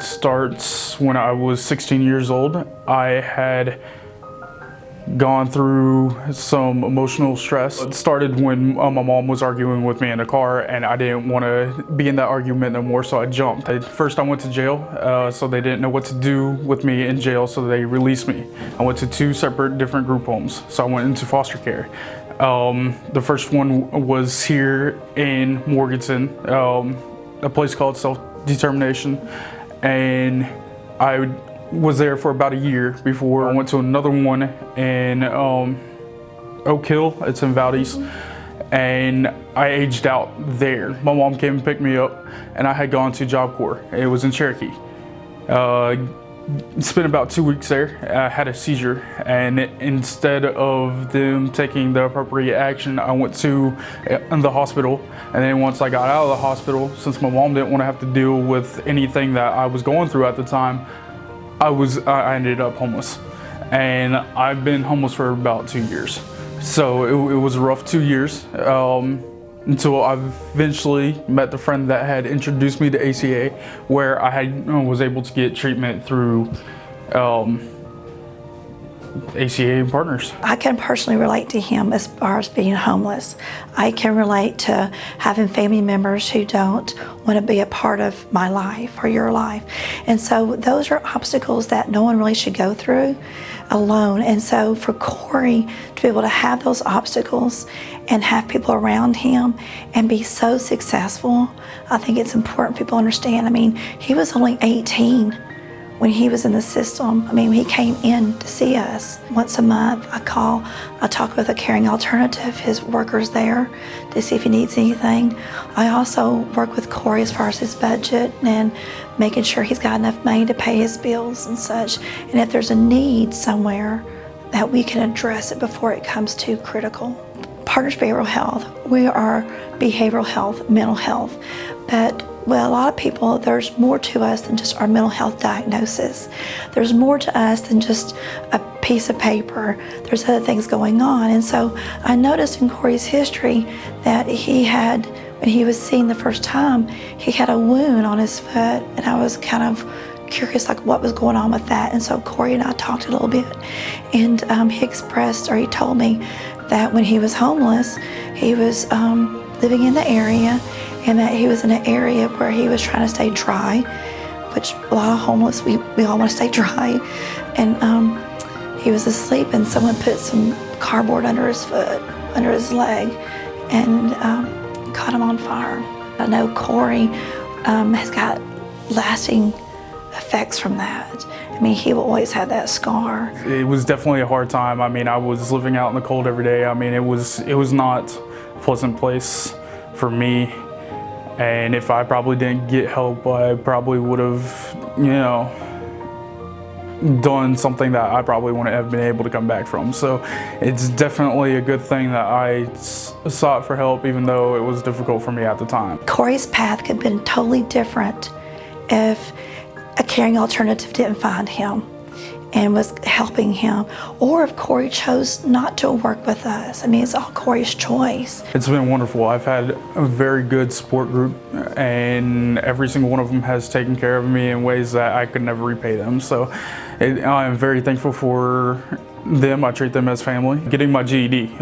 It starts when I was 16 years old. I had gone through some emotional stress. It started when my mom was arguing with me in the car, and I didn't want to be in that argument no more, so I jumped. First I went to jail, so they didn't know what to do with me in jail, so they released me. I went to 2 separate different group homes, so I went into foster care. The first one was here in Morganton, a place called Self-Determination, and I was there for about a year before I went to another one in Oak Hill. It's in Valdez, and I aged out there. My mom came and picked me up, and I had gone to Job Corps. It was in Cherokee. Spent about 2 weeks there. I had a seizure, and instead of them taking the appropriate action, I went to the hospital. And then once I got out of the hospital, since my mom didn't want to have to deal with anything that I was going through at the time, I ended up homeless, and I've been homeless for about 2 years. So it was a rough 2 years until I eventually met the friend that had introduced me to ACA, where I was able to get treatment through ACA and partners. I can personally relate to him as far as being homeless. I can relate to having family members who don't want to be a part of my life or your life. And so those are obstacles that no one really should go through alone. And so for Cory to be able to have those obstacles and have people around him and be so successful, I think it's important people understand. I mean, he was only 18 when he was in the system. I mean, he came in to see us. Once a month, I talk with a caring alternative, his workers there, to see if he needs anything. I also work with Cory as far as his budget and making sure he's got enough money to pay his bills and such. And if there's a need somewhere, that we can address it before it comes too critical. Partners Behavioral Health, we are behavioral health, mental health, but well, a lot of people, there's more to us than just our mental health diagnosis. There's more to us than just a piece of paper. There's other things going on. And so I noticed in Cory's history that he had, when he was seen the first time, he had a wound on his foot, and I was kind of curious like what was going on with that. And so Cory and I talked a little bit, and he expressed, or he told me that when he was homeless, he was living in the area, and that he was in an area where he was trying to stay dry, which a lot of homeless, we all want to stay dry. And he was asleep, and someone put some cardboard under his foot, under his leg, and caught him on fire. I know Cory has got lasting effects from that. I mean, he will always have that scar. It was definitely a hard time. I mean, I was living out in the cold every day. I mean, it was not a pleasant place for me. And if I probably didn't get help, I probably would have, done something that I probably wouldn't have been able to come back from. So it's definitely a good thing that I sought for help, even though it was difficult for me at the time. Cory's path could have been totally different if a caring alternative didn't find him and was helping him, or if Cory chose not to work with us. I mean, it's all Cory's choice. It's been wonderful. I've had a very good support group, and every single one of them has taken care of me in ways that I could never repay them. So I'm very thankful for them. I treat them as family. Getting my GED,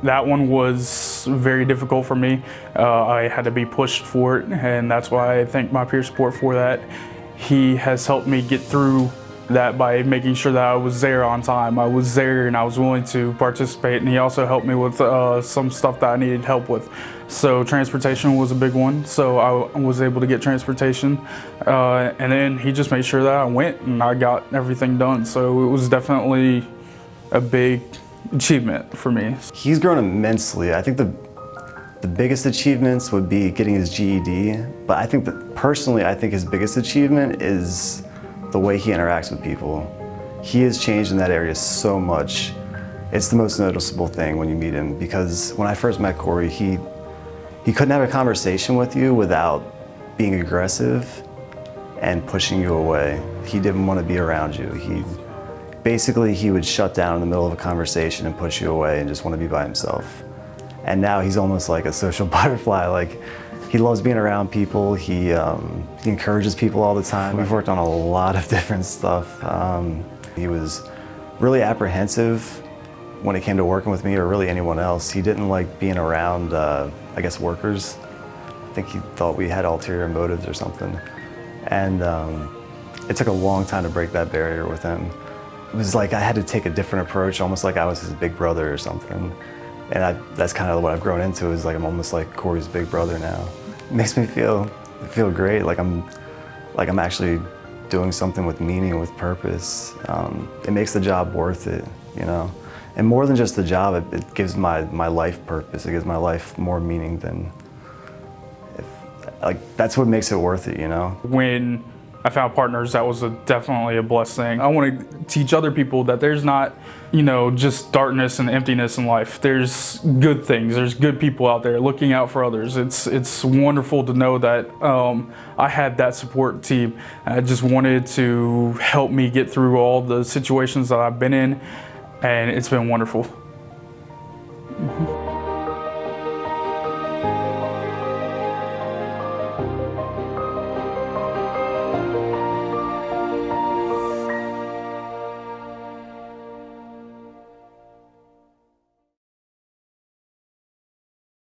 that one was very difficult for me. I had to be pushed for it, and that's why I thank my peer support for that. He has helped me get through that by making sure that I was there on time. I was there and I was willing to participate, and he also helped me with some stuff that I needed help with. So transportation was a big one, so I was able to get transportation, and then he just made sure that I went and I got everything done. So it was definitely a big achievement for me. He's grown immensely. I think the biggest achievements would be getting his GED, but I think that personally, I think his biggest achievement is the way he interacts with people. He has changed in that area so much. It's the most noticeable thing when you meet him, because when I first met Cory, he couldn't have a conversation with you without being aggressive and pushing you away. He didn't want to be around you. He would shut down in the middle of a conversation and push you away and just want to be by himself. And now he's almost like a social butterfly. Like, He loves being around people. He encourages people all the time. We've worked on a lot of different stuff. He was really apprehensive when it came to working with me or really anyone else. He didn't like being around, I guess, workers. I think he thought we had ulterior motives or something. And it took a long time to break that barrier with him. It was like I had to take a different approach, almost like I was his big brother or something. And that's kind of what I've grown into, is like I'm almost like Cory's big brother now. It makes me feel great, like I'm actually doing something with meaning, with purpose. It makes the job worth it, you know? And more than just the job, it gives my life purpose. It gives my life more meaning than, that's what makes it worth it, you know? When I found partners, that was definitely a blessed thing. I want to teach other people that there's not, you know, just darkness and emptiness in life. There's good things. There's good people out there looking out for others. It's wonderful to know that I had that support team. I just wanted to help me get through all the situations that I've been in, and it's been wonderful.